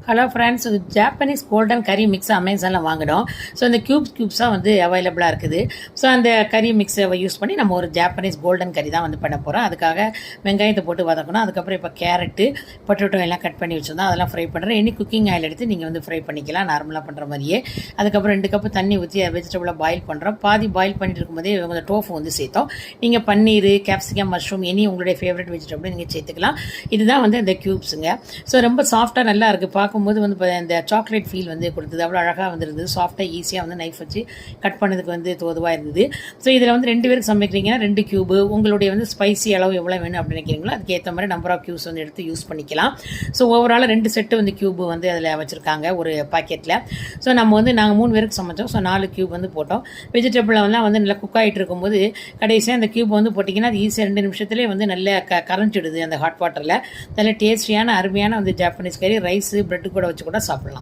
Hello friends, இது Japanese golden கறி mix அமேசானில் வாங்கினோம். ஸோ இந்த க்யூப்ஸாக வந்து அவைலபிளாக இருக்குது. ஸோ அந்த கறி மிக்ஸை யூஸ் பண்ணி நம்ம ஒரு ஜாப்பனீஸ் கோல்டன் கறி தான் வந்து பண்ண போகிறோம். அதுக்காக வெங்காயத்தை போட்டு வதக்கணும். அதுக்கப்புறம் இப்போ கேரட்டு, பொட்டேட்டோ எல்லாம் கட் பண்ணி வச்சுருந்தோம். அதெல்லாம் ஃப்ரை பண்ணுறேன். எனி குக்கிங் ஆயில் எடுத்து நீங்கள் வந்து ஃப்ரை பண்ணிக்கலாம், நார்மலாக பண்ணுற மாதிரியே. அதுக்கப்புறம் 2 கப்பு தண்ணி ஊற்றி வெஜிடபிளாக பாயில் பண்ணுறோம். பாதி பாயில் பண்ணிட்டு இருக்கும்போதே கொஞ்சம் டோஃபு வந்து சேர்த்தோம். நீங்கள் பன்னீர், கேப்சிகம், மஷ்ரூம் எனி உங்களுடைய ஃபேவரட் வெஜிடபிள் நீங்கள் சேர்த்துக்கலாம். இதுதான் வந்து இந்த க்யூப்ஸுங்க. ஸோ ரொம்ப சாஃப்டாக நல்லா இருக்குது. பார்க்கும்போது வந்து இந்த சாக்லேட் ஃபீல் வந்து கொடுத்தது. அவ்வளோ அழகாக வந்துருந்தது. சாஃப்டாக ஈஸியாக வந்து நைஃப் வச்சு கட் பண்ணதுக்கு வந்து தோதுவாக இருந்தது. ஸோ இதில் வந்து 2 பேருக்கு சமைக்கிறீங்கன்னா 2 கியூபு, உங்களுடைய வந்து ஸ்பைசி அளவு எவ்வளோ வேணும் அப்படின்னு நினைக்கிறீங்களோ அதுக்கேற்ற மாதிரி நம்பர் ஆஃப் கியூப்ஸ் வந்து எடுத்து யூஸ் பண்ணிக்கலாம். ஸோ ஓவரால் 2 செட்டு வந்து கியூபு வந்து அதில் வச்சுருக்காங்க ஒரு பாக்கெட்டில். ஸோ நாங்கள் 3 பேருக்கு சமைச்சோம். ஸோ 4 கியூப் வந்து போட்டோம். வெஜிடபிளெல்லாம் வந்து நல்லா குக் ஆகிட்டு இருக்கும்போது கடைசியாக அந்த கியூப் வந்து போட்டிங்கன்னா அது ஈஸியாக 2 நிமிஷத்துலேயே வந்து நல்ல கரைஞ்சிடுது அந்த ஹாட் வாட்டரில். நல்ல டேஸ்டியான அருமையான வந்து ஜாப்பனீஸ் கறி ரைஸு பிரெட்டு கூட வச்சு கூட சாப்பிடலாம்.